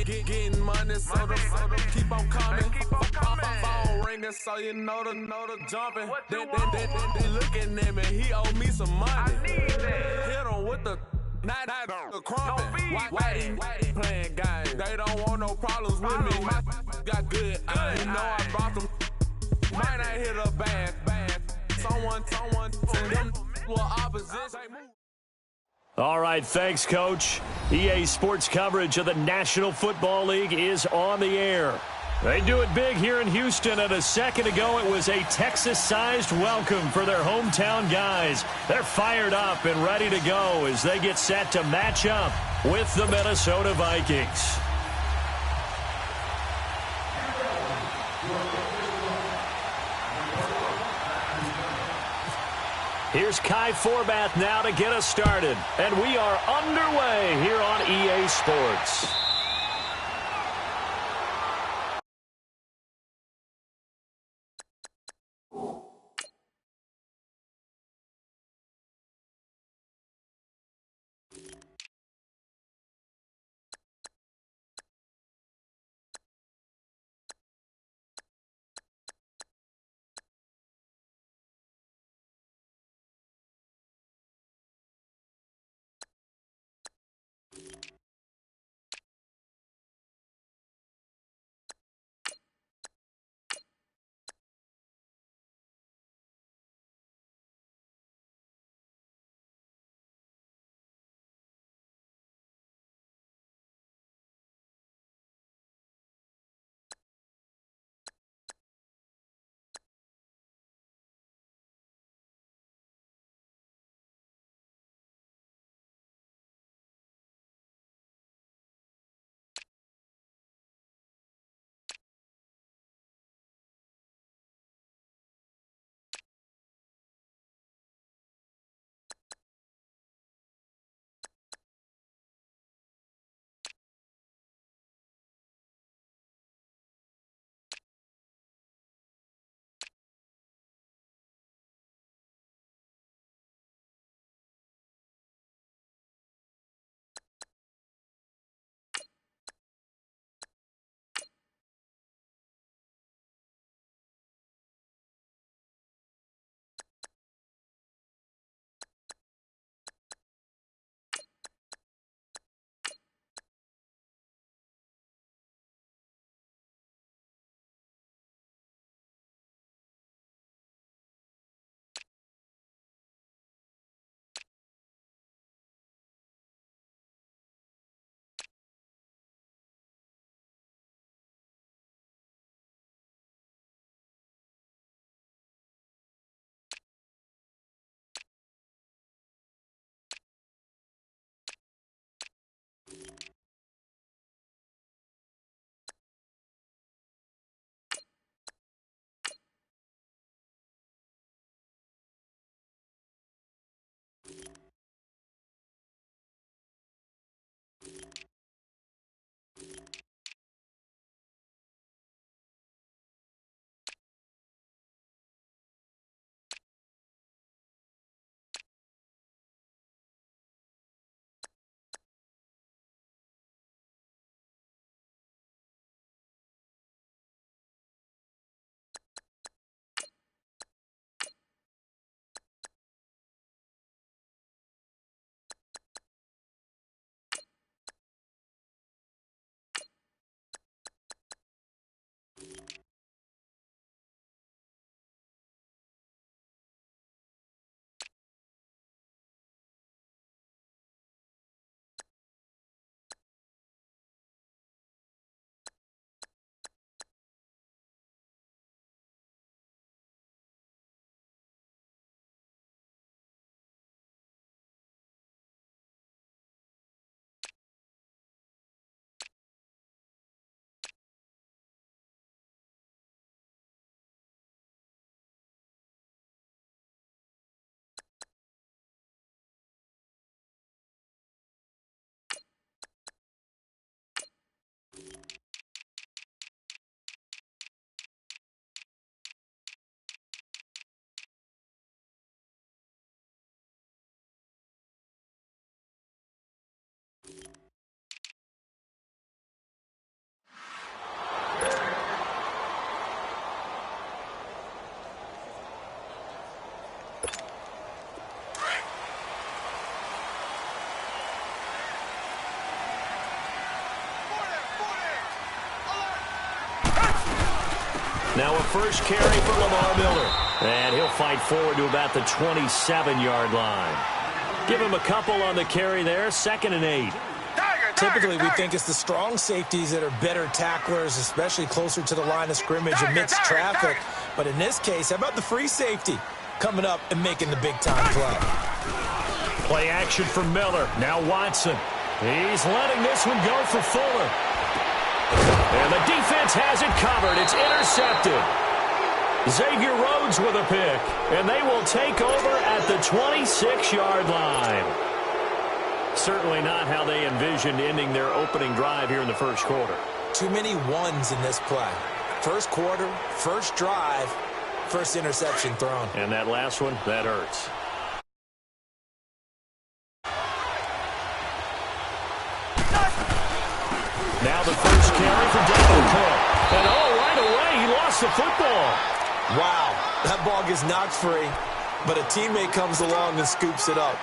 Getting money, so the keep on coming. Phone ringing, so you know the jumping. They looking at me, he owe me some money. Hit him with the not the crumping. Why they playing games? They don't want no problems with me. My got good. You know I brought them. Might not hit a bad. Someone send them to opposition. All right, thanks, Coach. EA Sports coverage of the National Football League is on the air. They do it big here in Houston, and a second ago it was a Texas-sized welcome for their hometown guys. They're fired up and ready to go as they get set to match up with the Minnesota Vikings. Here's Kai Forbath now to get us started. And we are underway here on EA Sports. Now a first carry for Lamar Miller. And he'll fight forward to about the 27-yard line. Give him a couple on the carry there. 2nd and 8. Typically, we think it's the strong safeties that are better tacklers, especially closer to the line of scrimmage amidst traffic. But in this case, how about the free safety coming up and making the big-time play? Play action for Miller. Now Watson. He's letting this one go for Fuller. And the defense has it covered. It's intercepted. Xavier Rhodes with a pick. And they will take over at the 26-yard line. Certainly not how they envisioned ending their opening drive here in the first quarter. Too many ones in this play. First quarter, first drive, first interception thrown. And that last one, that hurts. Now the first carry for Dalvin Cook. And right away, he lost the football. Wow, that ball gets knocked free, but a teammate comes along and scoops it up.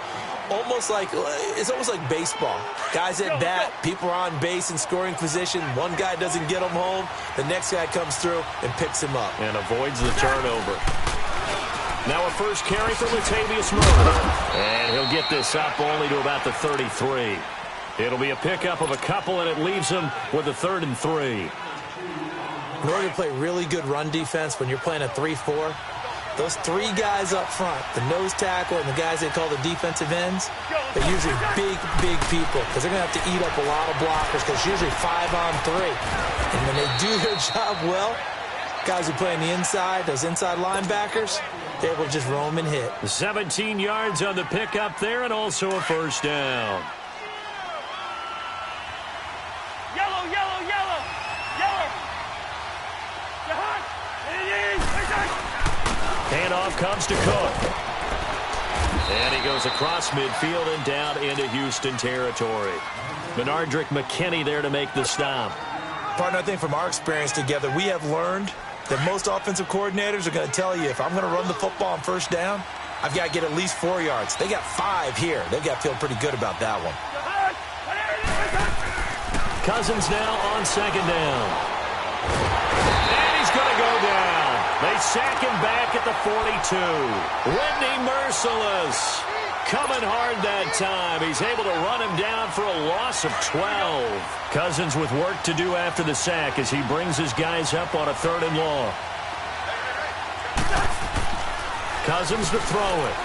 It's almost like baseball. Guys at bat, people are on base in scoring position. One guy doesn't get him home. The next guy comes through and picks him up. And avoids the turnover. Now a first carry for Latavius Murray. And he'll get this up only to about the 33. It'll be a pickup of a couple, and it leaves him with a 3rd and 3. In order to play really good run defense when you're playing a 3-4, those 3 guys up front, the nose tackle and the guys they call the defensive ends, they're usually big people because they're going to have to eat up a lot of blockers because it's usually 5-on-3. And when they do their job well, guys who play on the inside, those inside linebackers, they're able to just roam and hit. 17 yards on the pickup there and also a first down. Handoff comes to Cook. And he goes across midfield and down into Houston territory. Benardrick McKinney there to make the stop. Partner, I think from our experience together, we have learned that most offensive coordinators are going to tell you, if I'm going to run the football on first down, I've got to get at least 4 yards. They got 5 here. They've got to feel pretty good about that one. Cousins now on 2nd down. And he's going to go down. They sack him back at the 42. Whitney Merciless coming hard that time. He's able to run him down for a loss of 12. Cousins with work to do after the sack as he brings his guys up on a 3rd and long. Cousins to throw it.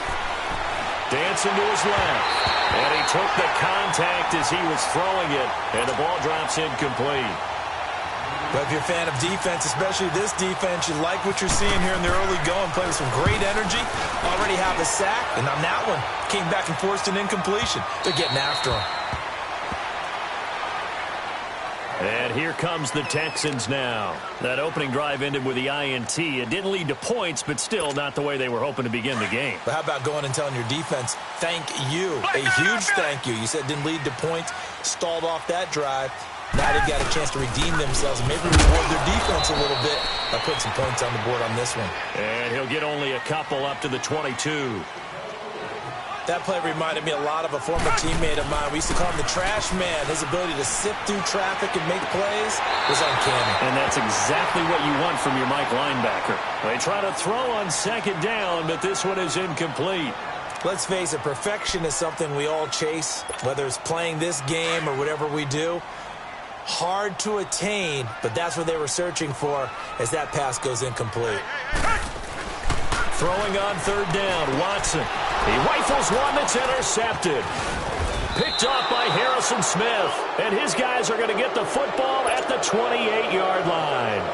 Dancing to his left. And he took the contact as he was throwing it. And the ball drops incomplete. But if you're a fan of defense, especially this defense, you like what you're seeing here in the early going. Play with some great energy. Already have a sack. And on that one, came back and forced an incompletion. They're getting after him. And here comes the Texans now. That opening drive ended with the INT. It didn't lead to points, but still not the way they were hoping to begin the game. But how about going and telling your defense, thank you. A huge thank you. You said it didn't lead to points, stalled off that drive. Now they've got a chance to redeem themselves and maybe reward their defense a little bit by putting some points on the board on this one. And he'll get only a couple up to the 22. That play reminded me a lot of a former teammate of mine. We used to call him the trash man. His ability to sift through traffic and make plays was uncanny. And that's exactly what you want from your Mike linebacker. They try to throw on 2nd down, but this one is incomplete. Let's face it, perfection is something we all chase, whether it's playing this game or whatever we do. Hard to attain, but that's what they were searching for as that pass goes incomplete. Throwing on 3rd down, Watson. He rifles one that's intercepted. Picked off by Harrison Smith. And his guys are going to get the football at the 28-yard line.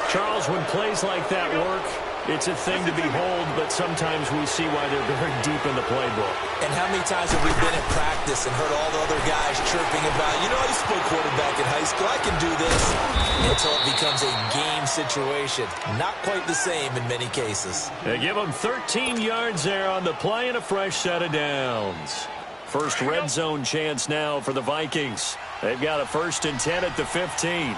Charles, when plays like that work, it's a thing to behold, but sometimes we see why they're very deep in the playbook. And how many times have we been in practice and heard all the other guys chirping about, you know, I used to play quarterback in high school, I can do this, until it becomes a game situation. Not quite the same in many cases. They give them 13 yards there on the play and a fresh set of downs. First red zone chance now for the Vikings. They've got a 1st and 10 at the 15.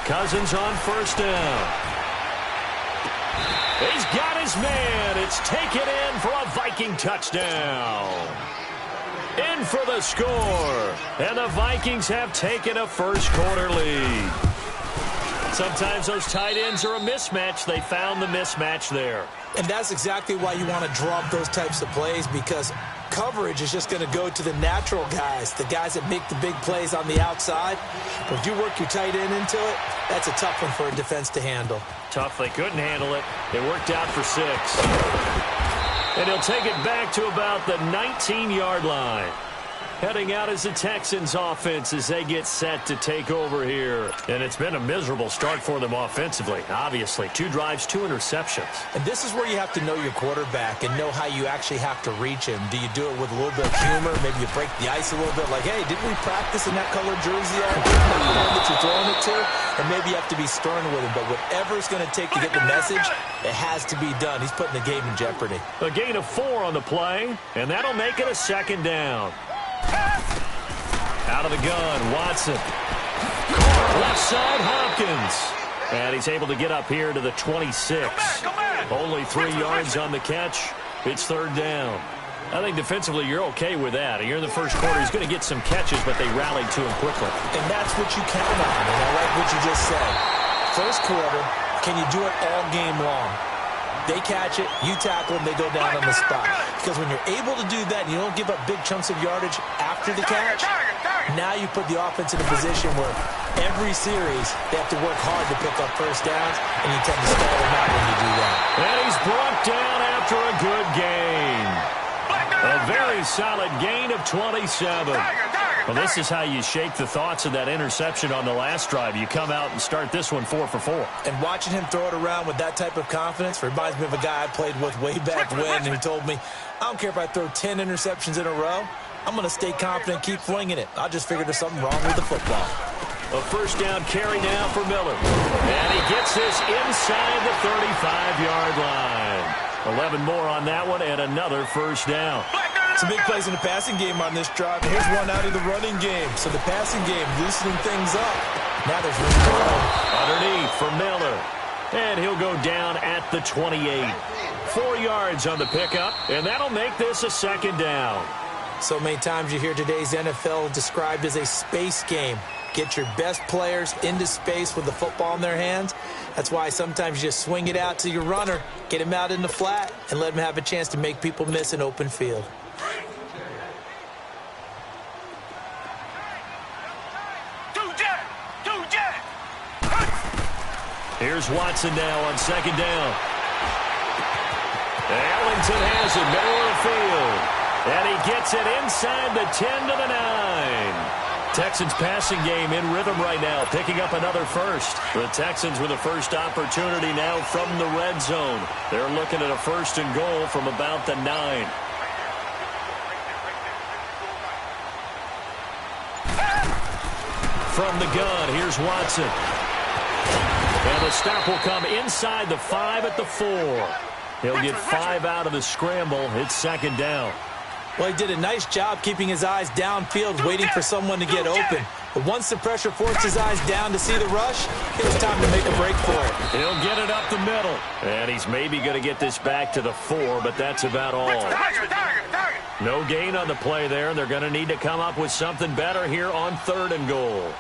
Cousins on 1st down. He's got his man. It's taken in for a Viking touchdown. in for the score. And the Vikings have taken a first-quarter lead. Sometimes those tight ends are a mismatch. They found the mismatch there. And that's exactly why you want to draw up those types of plays, because coverage is just going to go to the natural guys, the guys that make the big plays on the outside. But if you work your tight end into it, that's a tough one for a defense to handle. Tough. They couldn't handle it. It worked out for 6. And he'll take it back to about the 19-yard line. Heading out is the Texans offense as they get set to take over here. And it's been a miserable start for them offensively, obviously. 2 drives, 2 interceptions. And this is where you have to know your quarterback and know how you actually have to reach him. Do you do it with a little bit of humor? Maybe you break the ice a little bit, like, hey, didn't we practice in that colored jersey all week? Not the one that you're throwing it to? And maybe you have to be stern with him. But whatever it's going to take to get the message, it has to be done. He's putting the game in jeopardy. A gain of 4 on the play, and that'll make it a second down. Out of the gun, Watson. Left side, Hopkins. And he's able to get up here to the 26. Only 3 yards on the catch. It's third down. I think defensively you're okay with that. Here in the first quarter, he's going to get some catches, but they rallied to him quickly. And that's what you count on, and I like what you just said. First quarter, can you do it all game long? They catch it, you tackle them, they go down on the spot. Because when you're able to do that and you don't give up big chunks of yardage after the catch, now you put the offense in a position where every series they have to work hard to pick up first downs, and you tend to stall them out when you do that. And he's brought down after a good gain. A very solid gain of 27. Well, this is how you shake the thoughts of that interception on the last drive. You come out and start this one 4 for 4. And watching him throw it around with that type of confidence reminds me of a guy I played with way back when, and he told me, I don't care if I throw 10 interceptions in a row. I'm going to stay confident, keep flinging it. I just figured there's something wrong with the football. A first down carry now for Miller. And he gets this inside the 35-yard line. 11 more on that one and another first down. Some big plays in the passing game on this drive. Here's one out of the running game. So the passing game loosening things up. Now there's room to run. Underneath for Miller. And he'll go down at the 28. 4 yards on the pickup, and that'll make this a second down. So many times you hear today's NFL described as a space game. Get your best players into space with the football in their hands. That's why sometimes you just swing it out to your runner, get him out in the flat, and let him have a chance to make people miss an open field. Here's Watson now on second down. Ellington has it, middle of the field. And he gets it inside the 10 to the 9. Texans passing game in rhythm right now, picking up another first. The Texans with a first opportunity now from the red zone. They're looking at a first and goal from about the 9. From the gun, here's Watson. And the stop will come inside the 5 at the 4. He'll get 5 out of the scramble. It's second down. Well, he did a nice job keeping his eyes downfield, waiting for someone to get open. But once the pressure forced his eyes down to see the rush, it was time to make a break for it. He'll get it up the middle. And he's maybe going to get this back to the 4, but that's about all. No gain on the play there, and they're going to need to come up with something better here on third and goal.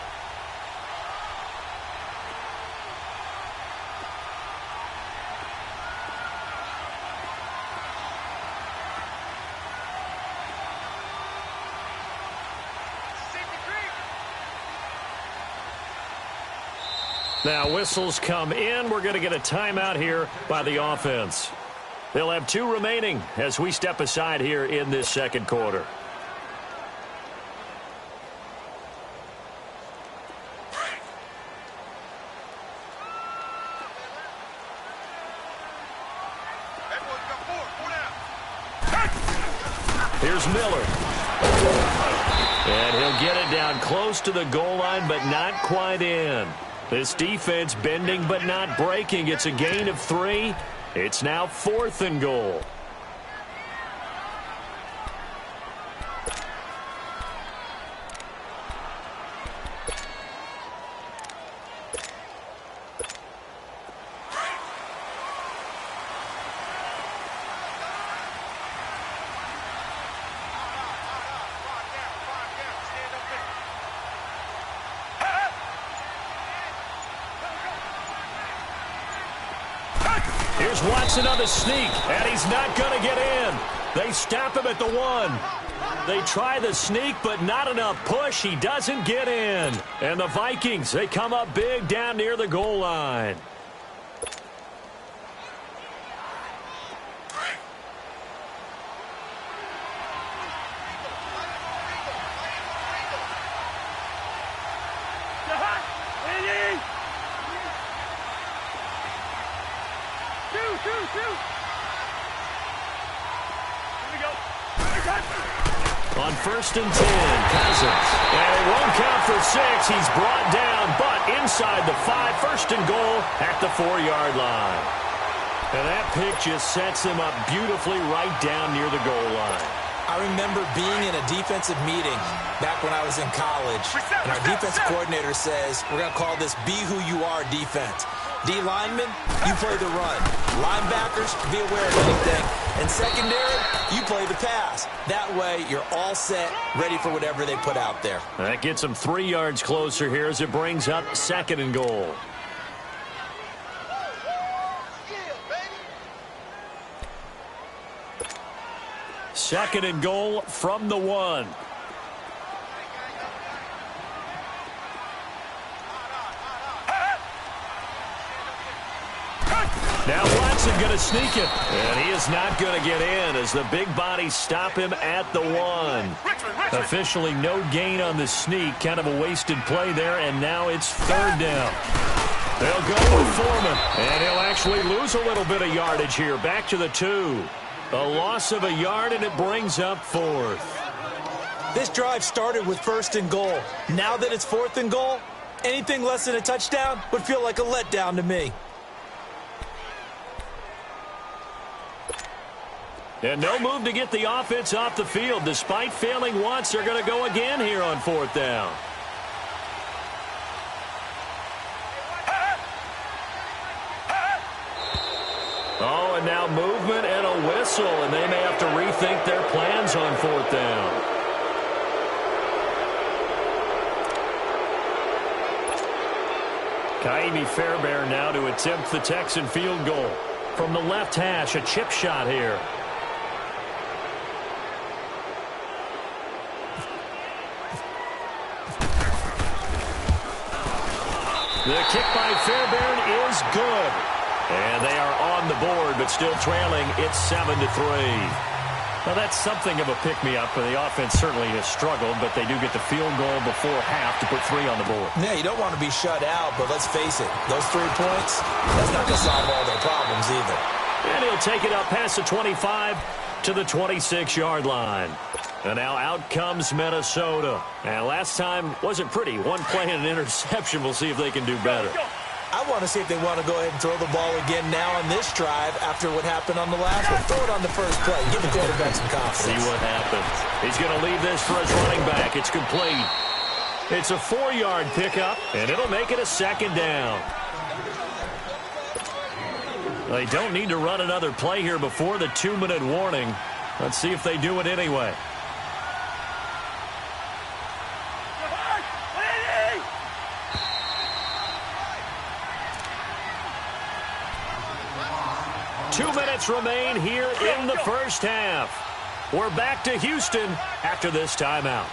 Now whistles come in. We're going to get a timeout here by the offense. They'll have 2 remaining as we step aside here in this second quarter. Here's Miller. And he'll get it down close to the goal line, but not quite in. This defense bending but not breaking. It's a gain of 3. It's now 4th and goal. Here's Watson on the sneak, and he's not going to get in. They stop him at the 1. They try the sneak, but not enough push. He doesn't get in. And the Vikings, they come up big down near the goal line. On 1st and 10, Cousins. And it won't count for 6. He's brought down, but inside the 5. 1st and goal at the 4-yard line. And that pick just sets him up beautifully right down near the goal line. I remember being in a defensive meeting back when I was in college, and our defensive coordinator says, we're going to call this Be Who You Are defense. D linemen, you play the run. Linebackers, be aware of anything. And secondary, you play the pass. That way, you're all set, ready for whatever they put out there. That gets them 3 yards closer here as it brings up 2nd and goal. Second and goal from the 1. Now Watson going to sneak it. And he is not going to get in as the big bodies stop him at the 1. Officially no gain on the sneak. Kind of a wasted play there, and now it's 3rd down. They'll go with Foreman, and he'll actually lose a little bit of yardage here. Back to the 2. A loss of a yard, and it brings up 4th. This drive started with 1st and goal. Now that it's 4th and goal, anything less than a touchdown would feel like a letdown to me. And no move to get the offense off the field. Despite failing once, they're going to go again here on 4th down. Oh, and now movement and a whistle, and they may have to rethink their plans on 4th down. Ka'imi Fairbairn now to attempt the Texan field goal. From the left hash, a chip shot here. The kick by Fairbairn is good. And they are on the board, but still trailing. It's 7-3. Well, that's something of a pick-me-up, for the offense certainly has struggled, but they do get the field goal before half to put 3 on the board. Yeah, you don't want to be shut out, but let's face it, those 3 points, that's not going to solve all their problems either. And he'll take it up past the 25 to the 26-yard line. And now out comes Minnesota. And last time wasn't pretty. One play and an interception. We'll see if they can do better. I want to see if they want to go ahead and throw the ball again now on this drive after what happened on the last one. Throw it on the first play. Give the quarterback some confidence. See what happens. He's going to leave this for his running back. It's complete. It's a 4-yard pickup, and it'll make it a 2nd down. They don't need to run another play here before the 2-minute warning. Let's see if they do it anyway. Two minutes remain here in the first half. We're back to Houston after this timeout.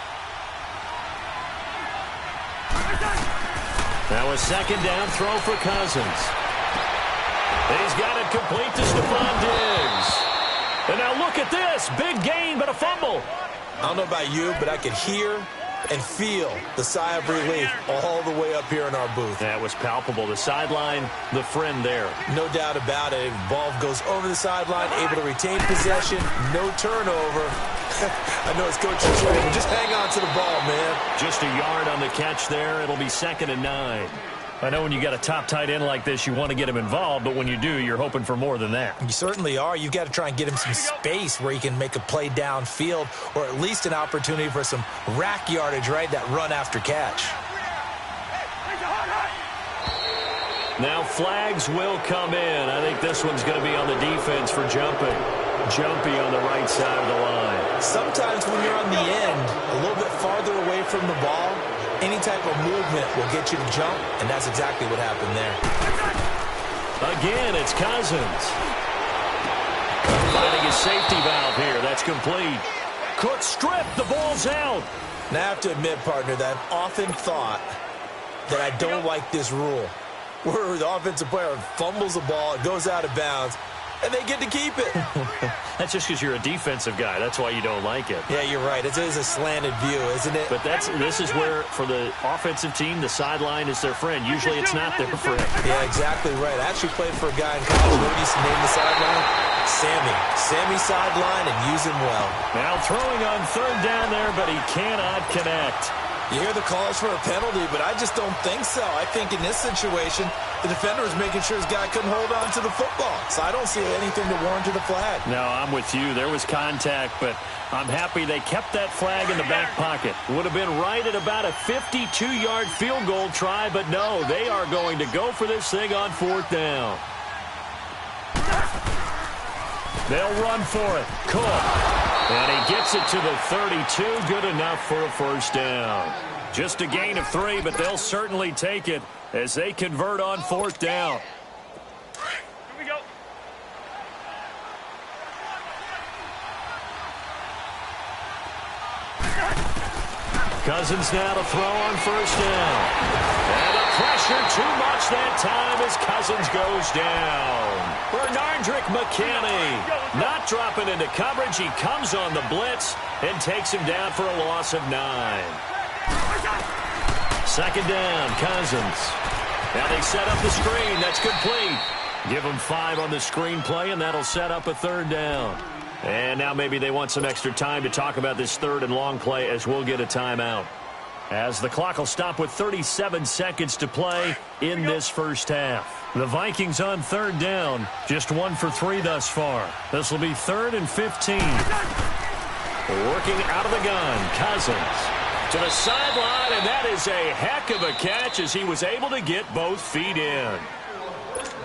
Now a 2nd down throw for Cousins. He's got it complete to Stephon Diggs. And now look at this. Big gain, but a fumble. I don't know about you, but I could hear and feel the sigh of relief all the way up here in our booth. That was palpable. The sideline, the friend there. No doubt about it. Ball goes over the sideline, able to retain possession, no turnover. I know it's Coach Trey, but just hang on to the ball, man. Just a yard on the catch there. It'll be 2nd and 9. I know when you got a top tight end like this, you want to get him involved, but when you do, you're hoping for more than that. You certainly are. You've got to try and get him some space where he can make a play downfield, or at least an opportunity for some rack yardage, right? That run after catch. Now flags will come in. I think this one's going to be on the defense for jumping. Jumpy on the right side of the line. Sometimes when you're on the end, a little bit farther away from the ball, any type of movement will get you to jump, and that's exactly what happened there. Again, it's Cousins. Finding his safety valve here. That's complete. Cook stripped. The ball's out. Now, I have to admit, partner, that I've often thought that I don't like this rule, where the offensive player fumbles the ball, it goes out of bounds, and they get to keep it. That's just because you're a defensive guy. That's why you don't like it. Yeah, you're right. It is a slanted view, isn't it? But this is where, for the offensive team, the sideline is their friend. Usually it's not their friend. Yeah, exactly right. I actually played for a guy in college who used to name the sideline Sammy. Sammy sideline, and use him well. Now throwing on third down there, but he cannot connect. You hear the calls for a penalty, but I just don't think so. I think in this situation, the defender was making sure his guy couldn't hold on to the football. So I don't see anything to warrant the flag. No, I'm with you. There was contact, but I'm happy they kept that flag in the back pocket. Would have been right at about a 52-yard field goal try, but no, they are going to go for this thing on fourth down. They'll run for it. Cook. And he gets it to the 32. Good enough for a first down. Just a gain of 3, but they'll certainly take it as they convert on fourth down. Here we go. Cousins now to throw on first down. And the pressure too much that time as Cousins goes down. Bernardrick McKinney not dropping into coverage. He comes on the blitz and takes him down for a loss of 9. Second down, Cousins. Now they set up the screen. That's complete. Give him 5 on the screen play, and that'll set up a third down. And now maybe they want some extra time to talk about this third and long play as we'll get a timeout. As the clock will stop with 37 seconds to play in this first half. The Vikings on third down, just 1 for 3 thus far. This will be 3rd and 15. Working out of the gun, Cousins to the sideline, and that is a heck of a catch as he was able to get both feet in.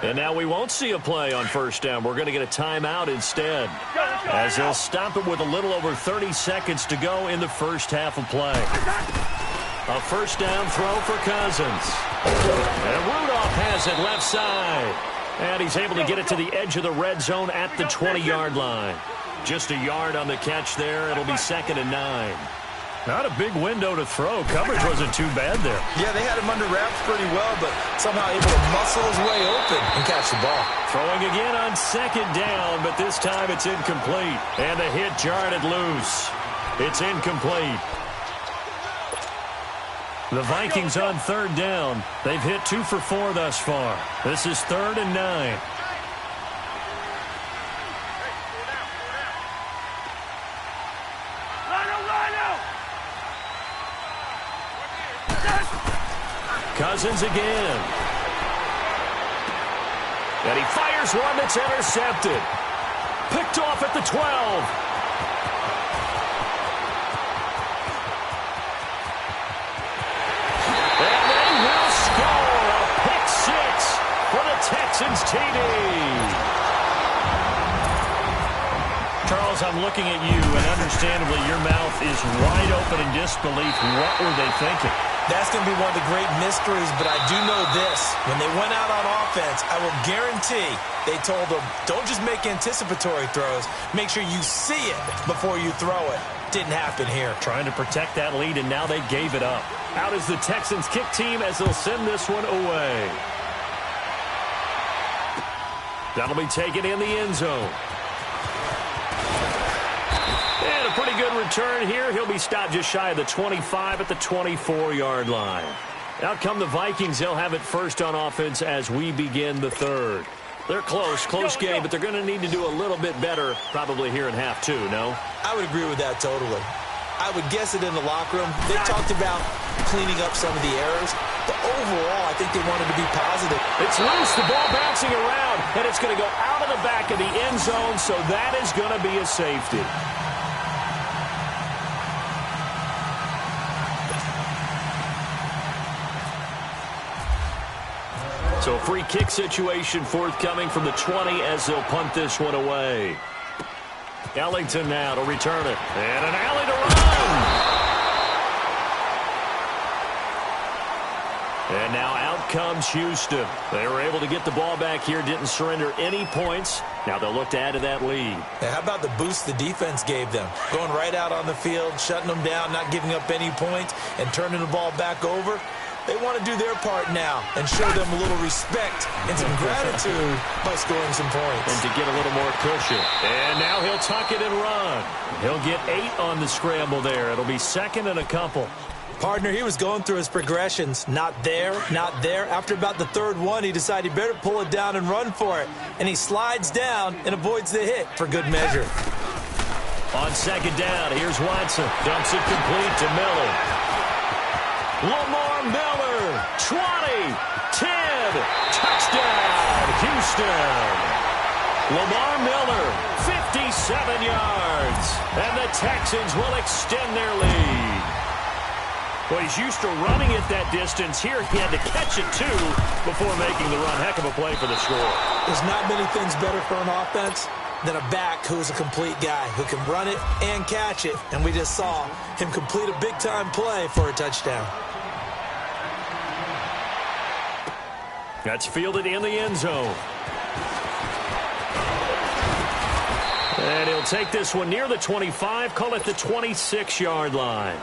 And now we won't see a play on first down. We're going to get a timeout instead, as they'll stop it with a little over 30 seconds to go in the first half of play. A first down throw for Cousins. And Rudolph has it left side. And he's able to get it to the edge of the red zone at the 20-yard line. Just a yard on the catch there. It'll be 2nd and 9. Not a big window to throw. Coverage wasn't too bad there. Yeah, they had him under wraps pretty well, but somehow able to muscle his way open and catch the ball. Throwing again on 2nd down, but this time it's incomplete. And the hit jarred it loose. It's incomplete. The Vikings on third down. They've hit 2 for 4 thus far. This is 3rd and 9. Cousins again. And he fires one that's intercepted. Picked off at the 12. And they will score a pick 6 for the Texans TD. Charles, I'm looking at you, and understandably your mouth is wide open in disbelief. What were they thinking? That's going to be one of the great mysteries, but I do know this. When they went out on offense, I will guarantee they told them, don't just make anticipatory throws. Make sure you see it before you throw it. Didn't happen here. Trying to protect that lead, and now they gave it up. Out is the Texans kick team as they'll send this one away. That'll be taken in the end zone. And a pretty good return here. He'll be stopped just shy of the 25 at the 24-yard line. Out come the Vikings. They'll have it first on offense as we begin the third. They're close game, but they're going to need to do a little bit better probably here in half 2, no? I would agree with that totally. I would guess it in the locker room. They talked about cleaning up some of the errors, but overall, I think they wanted to be positive. It's loose, the ball bouncing around, and it's going to go out of the back of the end zone, so that is going to be a safety. So a free kick situation forthcoming from the 20 as they'll punt this one away. Ellington now to return it. And an alley to run. And now out comes Houston. They were able to get the ball back here, didn't surrender any points. Now they'll look to add to that lead. How about the boost the defense gave them? Going right out on the field, shutting them down, not giving up any points, and turning the ball back over. They want to do their part now and show them a little respect and some gratitude by scoring some points. And to get a little more cushion. And now he'll tuck it and run. He'll get 8 on the scramble there. It'll be second and a couple. Partner, he was going through his progressions. Not there, not there. After about the third one, he decided he better pull it down and run for it. And he slides down and avoids the hit for good measure. On second down, here's Watson. Dumps it complete to Miller. Lamar Miller, 20, 10, touchdown, Houston. Lamar Miller, 57 yards. And the Texans will extend their lead. Well, he's used to running it that distance. Here he had to catch it, too, before making the run. Heck of a play for the score. There's not many things better for an offense than a back who is a complete guy who can run it and catch it. And we just saw him complete a big-time play for a touchdown. That's fielded in the end zone. And he'll take this one near the 25, call it the 26-yard line.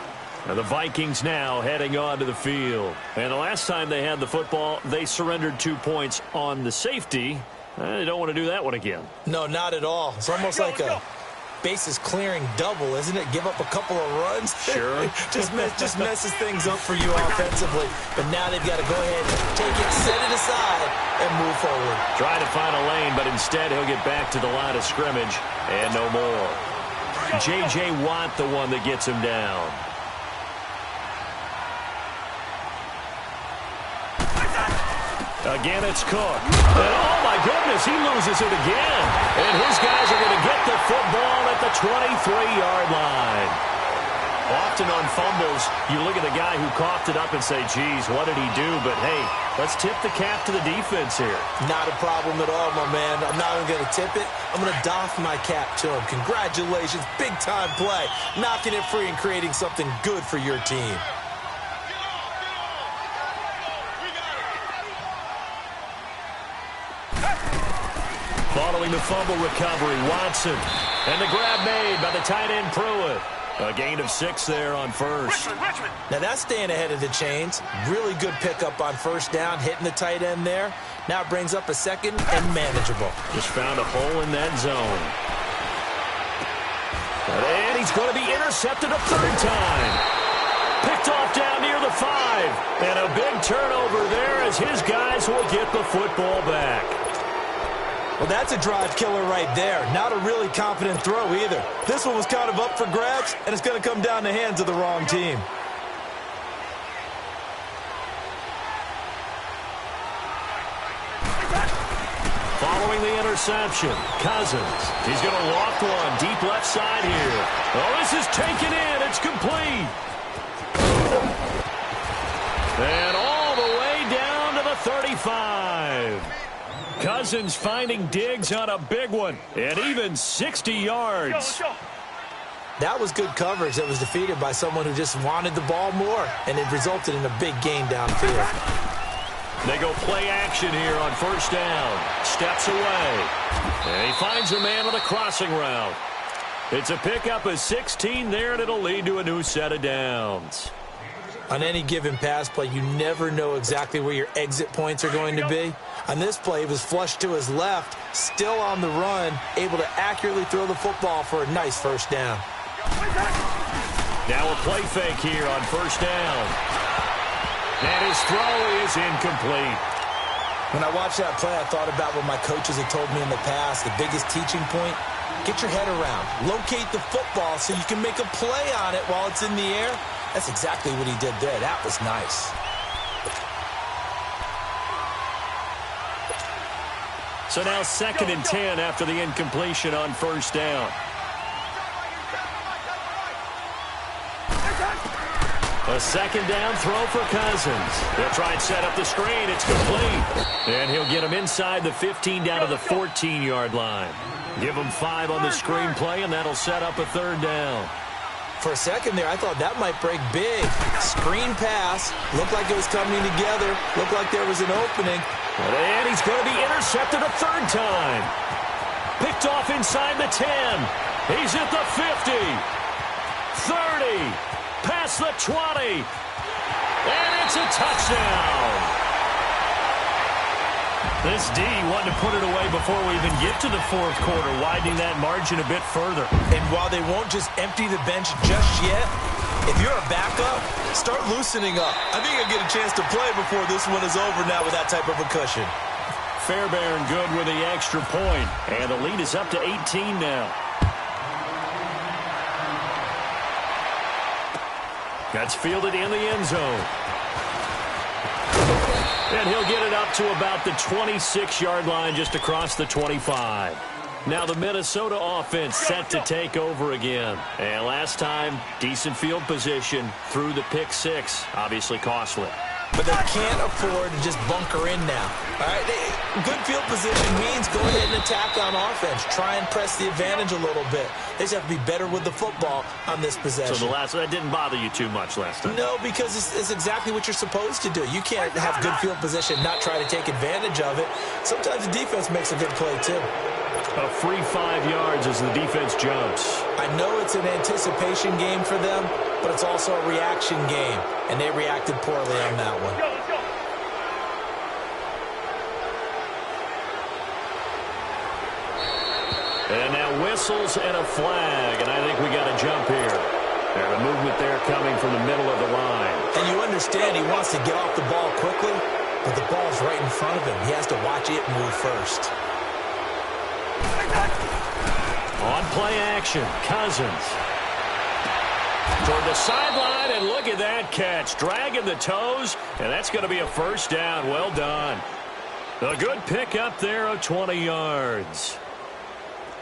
Now the Vikings now heading on to the field. And the last time they had the football, they surrendered 2 points on the safety. They don't want to do that one again. No, not at all. It's almost like a bases clearing double, isn't it? Give up a couple of runs. Sure. just messes things up for you offensively. But now they've got to go ahead, take it, set it aside, and move forward. Try to find a lane, but instead he'll get back to the line of scrimmage and no more. J.J. Watt, the one that gets him down. Again, it's Cook. And oh, my goodness, he loses it again. And his guys are going to get the football at the 23-yard line. Often on fumbles, you look at the guy who coughed it up and say, geez, what did he do? But, hey, let's tip the cap to the defense here. Not a problem at all, my man. I'm not even going to tip it. I'm going to doff my cap to him. Congratulations, big-time play. Knocking it free and creating something good for your team. Following the fumble recovery, Watson. And the grab made by the tight end Pruitt. A gain of 6 there on first. Now that's staying ahead of the chains. Really good pickup on first down, hitting the tight end there. Now it brings up a second and manageable. Just found a hole in that zone. And he's going to be intercepted a third time. Picked off down near the 5. And a big turnover there as his guys will get the football back. Well, that's a drive killer right there. Not a really confident throw either. This one was kind of up for grabs, and it's going to come down the hands of the wrong team. Following the interception, Cousins. He's going to loft one deep left side here. Oh, this is taken in. It's complete. And all the way down to the 35. Cousins finding Diggs on a big one, and even 60 yards. That was good coverage that was defeated by someone who just wanted the ball more, and it resulted in a big gain downfield. They go play action here on first down. Steps away. And he finds a man on the crossing route. It's a pickup of 16 there, and it'll lead to a new set of downs. On any given pass play, you never know exactly where your exit points are going to be. On this play, he was flushed to his left, still on the run, able to accurately throw the football for a nice first down. Now a play fake here on first down. And his throw is incomplete. When I watched that play, I thought about what my coaches had told me in the past. The biggest teaching point, get your head around. Locate the football so you can make a play on it while it's in the air. That's exactly what he did there. That was nice. So now 2nd and 10 after the incompletion on first down. A second down throw for Cousins. They'll try and set up the screen. It's complete. And he'll get him inside the 15 down to the 14-yard line. Give him 5 on the screen play, and that'll set up a third down. For a second there, I thought that might break big. Screen pass. Looked like it was coming together. Looked like there was an opening. And he's going to be intercepted a third time. Picked off inside the 10. He's at the 50. 30. Past the 20. And it's a touchdown. This D wanted to put it away before we even get to the fourth quarter, widening that margin a bit further. And while they won't just empty the bench just yet, if you're a backup, start loosening up. I think you'll get a chance to play before this one is over now with that type of a cushion. Fairbairn good with the extra point, and the lead is up to 18 now. That's fielded in the end zone. And he'll get it up to about the 26-yard line, just across the 25. Now the Minnesota offense set to take over again. And last time, decent field position through the pick six. Obviously costly. But they can't afford to just bunker in now. All right, good field position means go ahead and attack on offense. Try and press the advantage a little bit. They just have to be better with the football on this possession. So that didn't bother you too much last time? No, because it's exactly what you're supposed to do. You can't have good field position and not try to take advantage of it. Sometimes the defense makes a good play, too. A free 5 yards as the defense jumps. I know it's an anticipation game for them, but it's also a reaction game, and they reacted poorly on that one. Let's go. And now whistles and a flag, and I think we got a jump here. And a movement there coming from the middle of the line. And you understand he wants to get off the ball quickly, but the ball's right in front of him. He has to watch it move first. On play action, Cousins. Toward the sideline, and look at that catch. Dragging the toes, and that's going to be a first down. Well done. A good pick up there of 20 yards.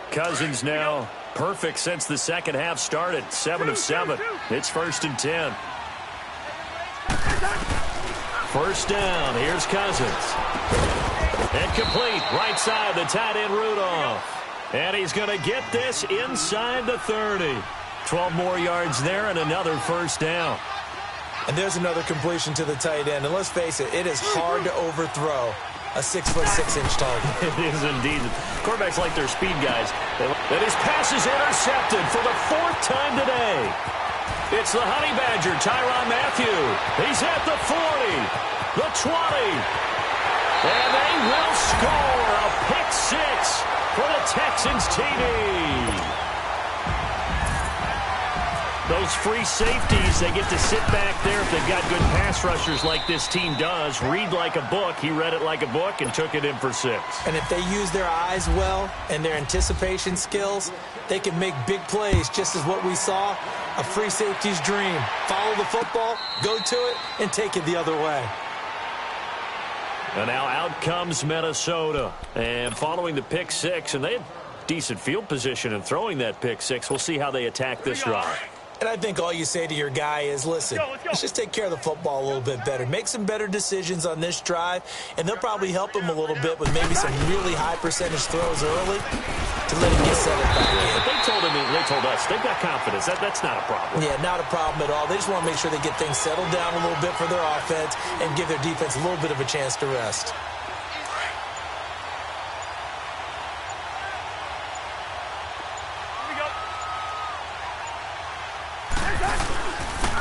Cousins now perfect since the second half started. 7 of 7. It's 1st and 10. First down. Here's Cousins. And complete. Right side, the tight end Rudolph. And he's going to get this inside the 30. 12 more yards there and another first down. And there's another completion to the tight end. And let's face it, it is hard to overthrow a 6'6" target. It is indeed. Quarterbacks like their speed guys. And his pass is intercepted for the 4th time today. It's the Honey Badger, Tyrann Mathieu. He's at the 40, the 20. And they will score a pick six for the Texans TD. Those free safeties, they get to sit back there if they've got good pass rushers like this team does. Read like a book. He read it like a book and took it in for 6. And if they use their eyes well and their anticipation skills, they can make big plays, just as what we saw, a free safety's dream. Follow the football, go to it, and take it the other way. And now out comes Minnesota. And following the pick six, and they had decent field position in throwing that pick six. We'll see how they attack this drive. And I think all you say to your guy is, listen, let's just take care of the football a little bit better. Make some better decisions on this drive, and they'll probably help him a little bit with maybe some really high percentage throws early to let him get settled back in. But they told us, they've got confidence. That's not a problem. Yeah, not a problem at all. They just want to make sure they get things settled down a little bit for their offense and give their defense a little bit of a chance to rest.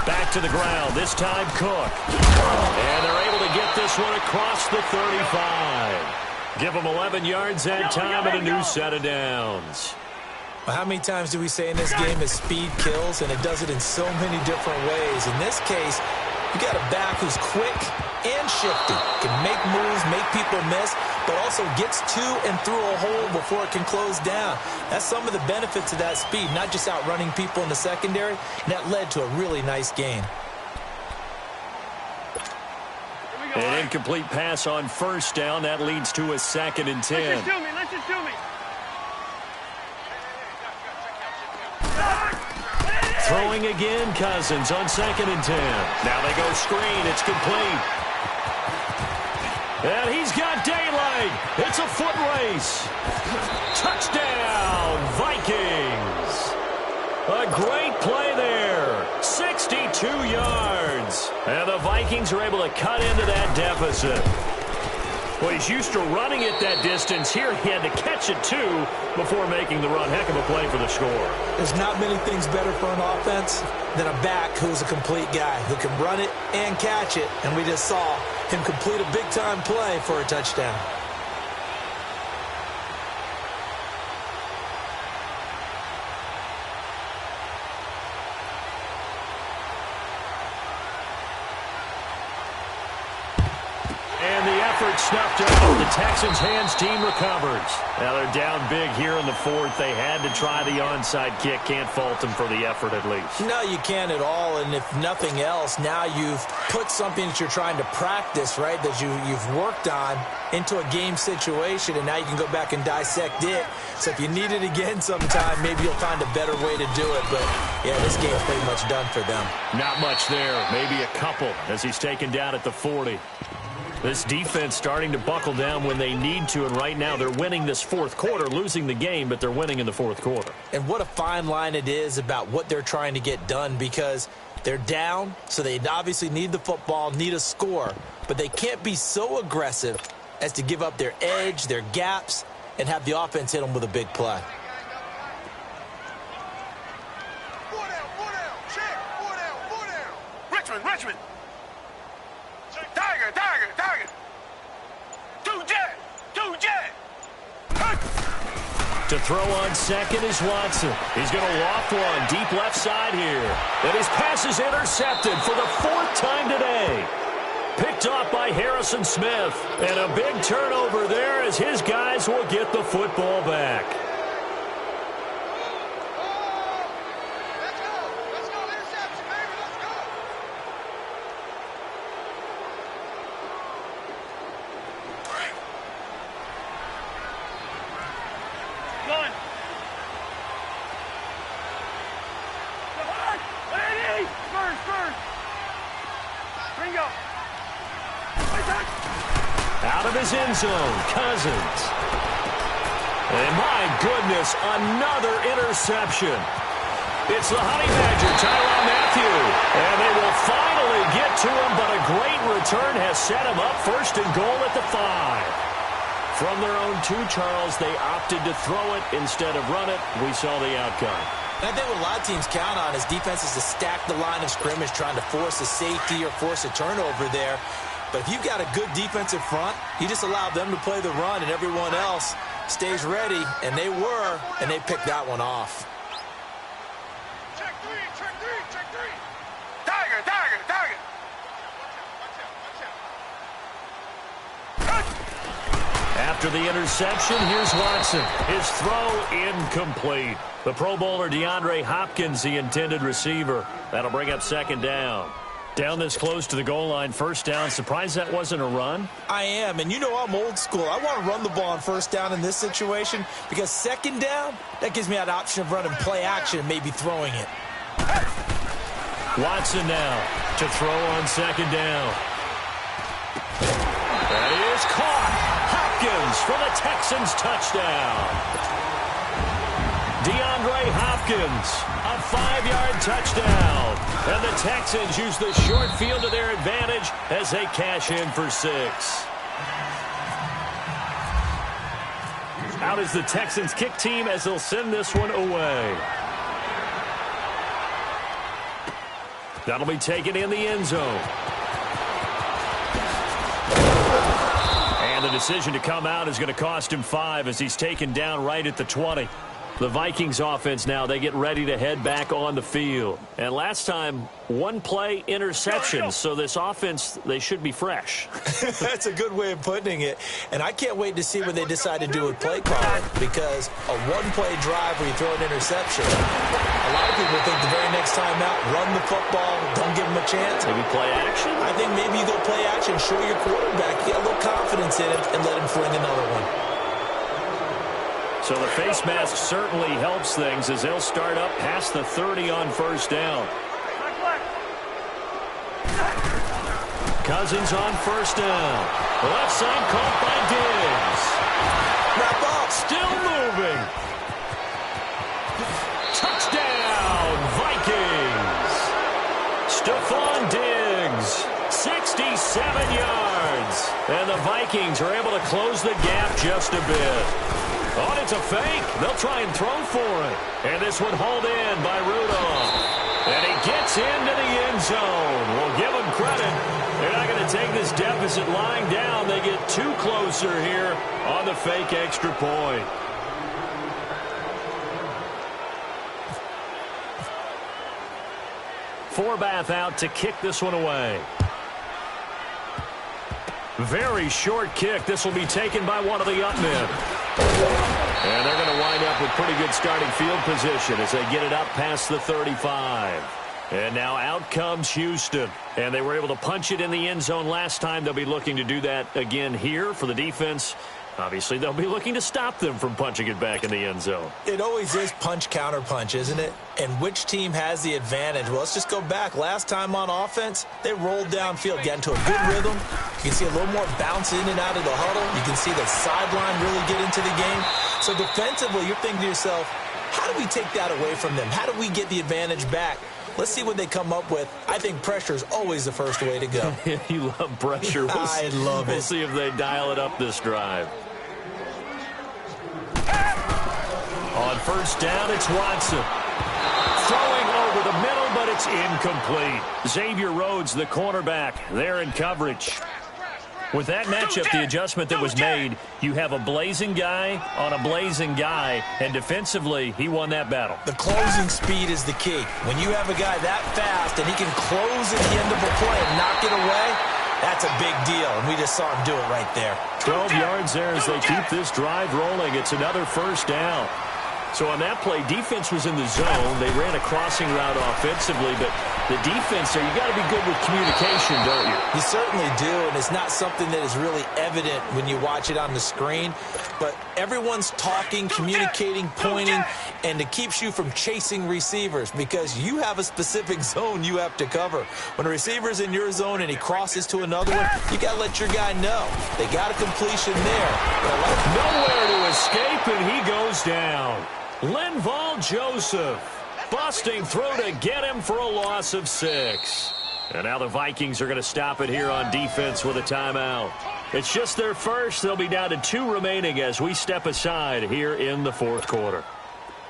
Back to the ground, this time Cook. And they're able to get this one across the 35. Give them 11 yards that time and a new set of downs. Well, how many times do we say in this game that speed kills, and it does it in so many different ways? In this case, you got a back who's quick and shifty, can make moves, make people miss, but also gets to and through a hole before it can close down. That's some of the benefits of that speed, not just outrunning people in the secondary, and that led to a really nice gain. An incomplete pass on first down. That leads to a 2nd and 10. Let's just do me. Throwing again, Cousins on 2nd and 10. Now they go screen. It's complete. And he's got daylight. It's a foot race. Touchdown, Vikings. A great play there 62 yards. And the Vikings are able to cut into that deficit. Well, he's used to running it that distance. Here he had to catch it, too, before making the run. Heck of a play for the score. There's not many things better for an offense than a back who's a complete guy who can run it and catch it. And we just saw him complete a big-time play for a touchdown. Snuffed out. The Texans' hands team recovers. Now they're down big here in the fourth. They had to try the onside kick. Can't fault them for the effort at least. No, you can't at all. And if nothing else, now you've put something that you're trying to practice, right, that you've worked on into a game situation, and now you can go back and dissect it. So if you need it again sometime, maybe you'll find a better way to do it. But, yeah, this game's pretty much done for them. Not much there. Maybe a couple as he's taken down at the 40. This defense starting to buckle down when they need to, and right now they're winning this fourth quarter, losing the game, but they're winning in the fourth quarter. And what a fine line it is about what they're trying to get done, because they're down, so they obviously need the football, need a score, but they can't be so aggressive as to give up their edge, their gaps, and have the offense hit them with a big play. Richmond. Tiger. Two jet. To throw on second is Watson. He's going to loft one deep left side here. And his pass is intercepted for the fourth time today. Picked off by Harrison Smith. And a big turnover there as his guys will get the football back. Out of his end zone, Cousins. And my goodness, another interception. It's the Honey Badger, Tyrann Mathieu. And they will finally get to him, but a great return has set him up first and goal at the 5. From their own 2, Charles, they opted to throw it instead of run it. We saw the outcome. And I think what a lot of teams count on is defenses to stack the line of scrimmage, trying to force a safety or force a turnover there. But if you've got a good defensive front, you just allow them to play the run and everyone else stays ready, and they were, and they picked that one off. Check three. Tiger. After the interception, here's Watson. His throw incomplete. The Pro Bowler DeAndre Hopkins, the intended receiver. That'll bring up second down. Down this close to the goal line, first down. Surprised that wasn't a run? I am, and you know I'm old school. I want to run the ball on first down in this situation because second down, that gives me that option of running play action and maybe throwing it. Watson now to throw on second down. That is caught. Hopkins for the Texans touchdown. DeAndre Hopkins, a 5-yard touchdown. And the Texans use the short field to their advantage as they cash in for 6. Out is the Texans kick team as they'll send this one away. That'll be taken in the end zone. And the decision to come out is going to cost him 5 as he's taken down right at the 20. The Vikings offense now, they get ready to head back on the field. And last time, 1 play interception, so this offense, they should be fresh. That's a good way of putting it. And I can't wait to see what they decide to do with play calling, because a 1-play drive where you throw an interception, a lot of people think the very next time out, run the football, don't give them a chance. Maybe play action? I think maybe you go play action, show your quarterback, get a little confidence in it, and let him fling another one. So the face mask certainly helps things as they'll start up past the 30 on first down. Cousins on first down. Left side caught by Diggs. Wrap up. Still moving. Touchdown, Vikings. And the Vikings are able to close the gap just a bit. Oh, it's a fake. They'll try and throw for it. And this one hauled in by Rudolph. And he gets into the end zone. We'll give him credit. They're not going to take this deficit lying down. They get too closer here on the fake extra point. Forbath out to kick this one away. Very short kick. This will be taken by one of the up men. And they're going to wind up with pretty good starting field position as they get it up past the 35. And now out comes Houston. And they were able to punch it in the end zone last time. They'll be looking to do that again here for the defense. Obviously, they'll be looking to stop them from punching it back in the end zone. It always is punch, counter punch, isn't it? And which team has the advantage? Well, let's just go back. Last time on offense, they rolled downfield, got into a good rhythm. You can see a little more bounce in and out of the huddle. You can see the sideline really get into the game. So defensively, you're thinking to yourself, how do we take that away from them? How do we get the advantage back? Let's see what they come up with. I think pressure is always the first way to go. You love pressure. I love it. We'll see if they dial it up this drive. On first down, it's Watson. Throwing over the middle, but it's incomplete. Xavier Rhodes, the cornerback, there in coverage. With that matchup, the adjustment that was made, you have a blazing guy on a blazing guy, and defensively, he won that battle. The closing speed is the key. When you have a guy that fast and he can close at the end of a play and knock it away, that's a big deal, and we just saw him do it right there. 12 yards there as they keep this drive rolling. It's another first down. So on that play, defense was in the zone. They ran a crossing route offensively, but the defense there, you got to be good with communication, don't you? You certainly do, and it's not something that is really evident when you watch it on the screen. But everyone's talking, communicating, pointing, and it keeps you from chasing receivers because you have a specific zone you have to cover. When a receiver's in your zone and he crosses to another one, you got to let your guy know. They got a completion there. Nowhere to escape, and he goes down. Linval Joseph busting through to get him for a loss of 6. And now the Vikings are going to stop it here on defense with a timeout. It's just their first. They'll be down to 2 remaining as we step aside here in the fourth quarter.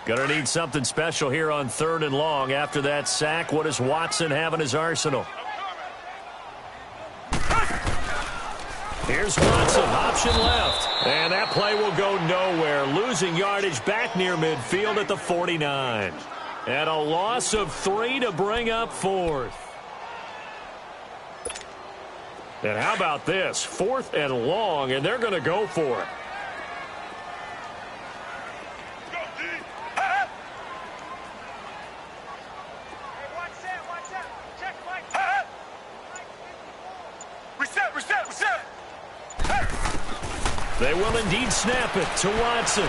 Going to need something special here on 3rd and long. After that sack, what does Watson have in his arsenal? Here's Watson, option left. And that play will go nowhere. Losing yardage back near midfield at the 49. And a loss of 3 to bring up 4th. And how about this? 4th and long, and they're going to go for it. They will indeed snap it to Watson.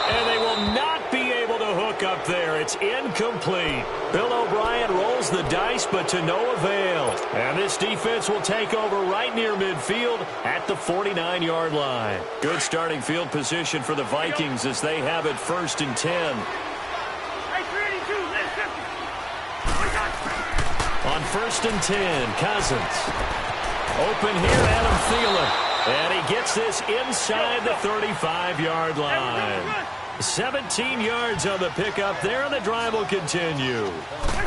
And they will not be able to hook up there. It's incomplete. Bill O'Brien rolls the dice, but to no avail. And this defense will take over right near midfield at the 49-yard line. Good starting field position for the Vikings as they have it 1st and 10. On 1st and 10, Cousins. Open here, Adam Thielen. And he gets this inside the 35-yard line. 17 yards on the pickup there, and the drive will continue.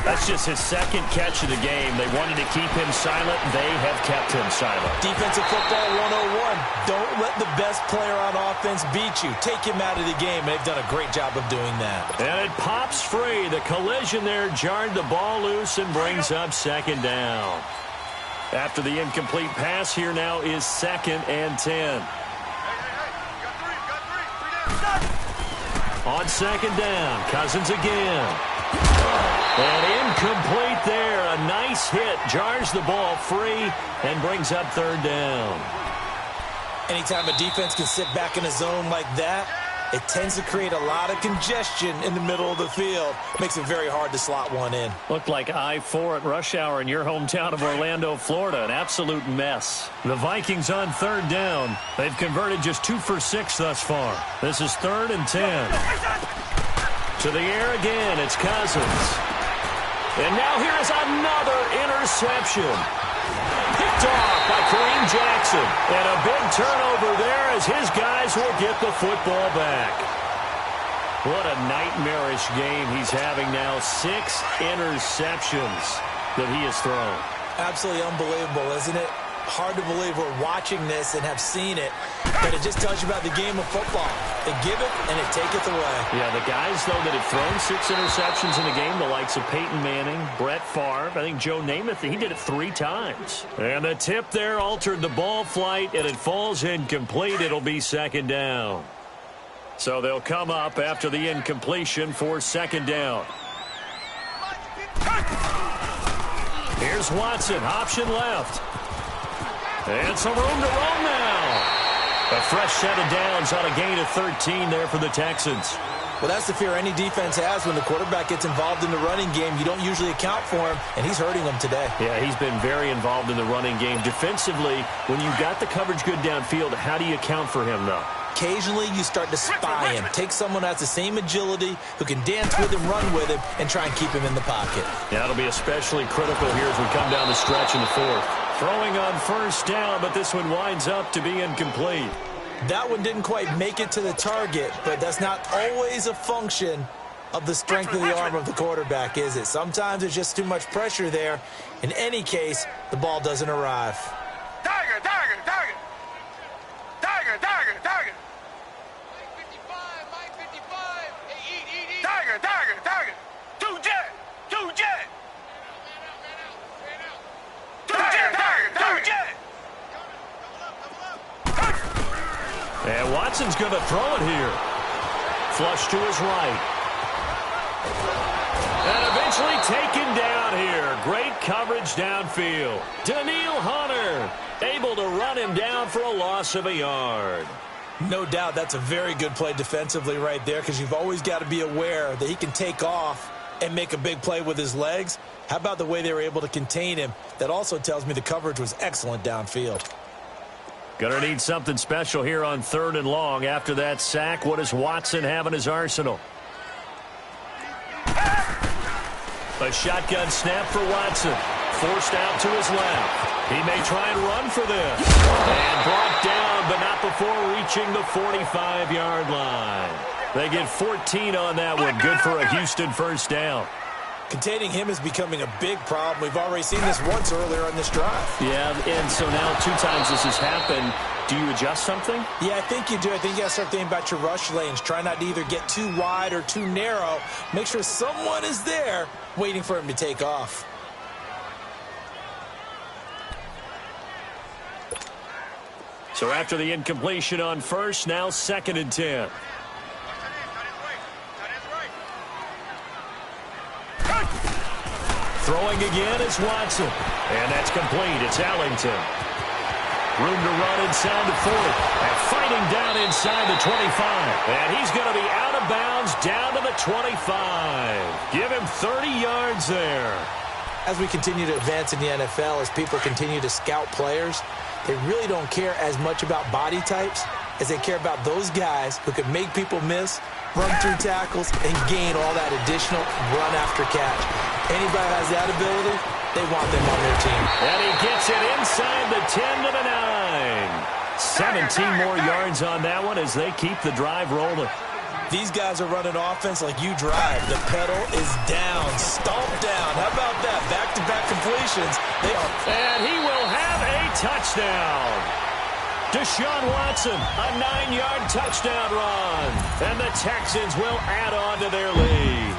That's just his 2nd catch of the game. They wanted to keep him silent. They have kept him silent. Defensive football 101. Don't let the best player on offense beat you. Take him out of the game, and they've done a great job of doing that. And it pops free. The collision there jarred the ball loose and brings up 2nd down. After the incomplete pass, here now is 2nd and 10. On 2nd down, Cousins again. And incomplete there. A nice hit. Jars the ball free and brings up 3rd down. Anytime a defense can sit back in a zone like that, it tends to create a lot of congestion in the middle of the field. Makes it very hard to slot one in. Looked like I-4 at rush hour in your hometown of Orlando, Florida. An absolute mess. The Vikings on 3rd down. They've converted just 2 for 6 thus far. This is 3rd and 10. To the air again. It's Cousins. And now here is another interception. Picked off by Kareem Jackson. And a big turnover there as his guys will get the football back. What a nightmarish game he's having now. 6 interceptions that he has thrown. Absolutely unbelievable, isn't it? Hard to believe we're watching this and have seen it, but it just tells you about the game of football. They give it and it taketh away. Yeah, the guys, though, that have thrown 6 interceptions in a game, the likes of Peyton Manning, Brett Favre, I think Joe Namath, he did it 3 times. And the tip there altered the ball flight, and it falls incomplete. It'll be 2nd down. So they'll come up after the incompletion for 2nd down. Here's Watson, option left. And some room to roam now. A fresh set of downs on a gain of 13 there for the Texans. Well, that's the fear any defense has when the quarterback gets involved in the running game. You don't usually account for him, and he's hurting them today. Yeah, he's been very involved in the running game. Defensively, when you've got the coverage good downfield, how do you account for him, though? Occasionally, you start to spy him. Take someone who has the same agility, who can dance with him, run with him, and try and keep him in the pocket. Yeah, that'll be especially critical here as we come down the stretch in the 4th. Throwing on 1st down, but this one winds up to be incomplete. That one didn't quite make it to the target, but that's not always a function of the strength of the arm of the quarterback, is it? Sometimes there's just too much pressure there. In any case, the ball doesn't arrive. Tiger, tiger, tiger. Tiger, tiger, tiger. Mike 55. Hey, eat. Tiger, tiger, tiger. 2 jet. 2 jet. And Watson's going to throw it here. Flush to his right. And eventually taken down here. Great coverage downfield. Daniil Hunter able to run him down for a loss of a yard. No doubt that's a very good play defensively right there, because you've always got to be aware that he can take off and make a big play with his legs. How about the way they were able to contain him? That also tells me the coverage was excellent downfield. Gonna need something special here on 3rd and long. After that sack, what does Watson have in his arsenal? A shotgun snap for Watson. Forced out to his left. He may try and run for this. And brought down, but not before reaching the 45-yard line. They get 14 on that one. Good for a Houston 1st down. Containing him is becoming a big problem. We've already seen this once earlier on this drive. Yeah, and so now 2 times this has happened. Do you adjust something? Yeah, I think you do. I think you got to start thinking about your rush lanes. Try not to either get too wide or too narrow. Make sure someone is there waiting for him to take off. So after the incompletion on 1st, now 2nd and 10. Throwing again is Watson. And that's complete. It's Ellington. Room to run inside the 40. And fighting down inside the 25. And he's going to be out of bounds down to the 25. Give him 30 yards there. As we continue to advance in the NFL, as people continue to scout players, they really don't care as much about body types as they care about those guys who can make people miss, run through tackles, and gain all that additional run after catch. Anybody who has that ability, they want them on their team. And he gets it inside the 10 to the 9. 17 more yards on that one as they keep the drive rolling. These guys are running offense like you drive. The pedal is down, stomped down. How about that? Back-to-back completions. They are. And he will have a touchdown. Deshaun Watson, a 9-yard touchdown run. And the Texans will add on to their lead.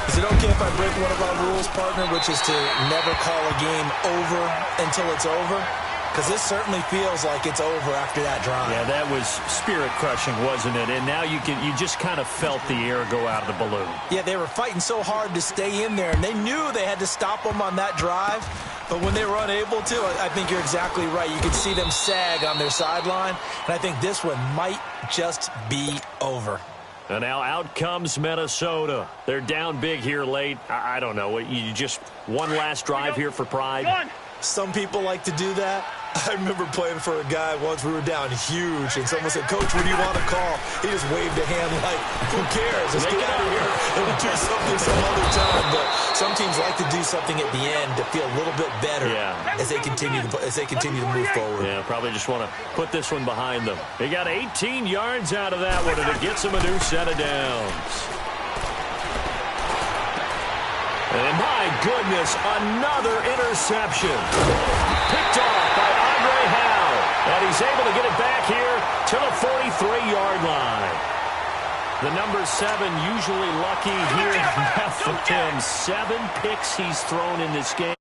Is it okay if I break one of our rules, partner, which is to never call a game over until it's over? Because this certainly feels like it's over after that drive. Yeah, that was spirit-crushing, wasn't it? And now you just kind of felt the air go out of the balloon. Yeah, they were fighting so hard to stay in there, and they knew they had to stop them on that drive. But when they were unable to, I think you're exactly right. You could see them sag on their sideline, and I think this one might just be over. And now out comes Minnesota. They're down big here late. I don't know. You just one last drive here for pride? Some people like to do that. I remember playing for a guy once. We were down huge, and someone said, "Coach, what do you want to call?" He just waved a hand like, "Who cares? Let's get out of here and we'll do something some other time." But Some teams like to do something at the end to feel a little bit better as they continue to move forward. Yeah, probably just want to put this one behind them. They got 18 yards out of that one, and it gets them a new set of downs. And my goodness, another interception. Picked off by Andre Howe. And he's able to get it back here to the 43-yard line. The number 7 usually lucky here. For him, 7 picks he's thrown in this game.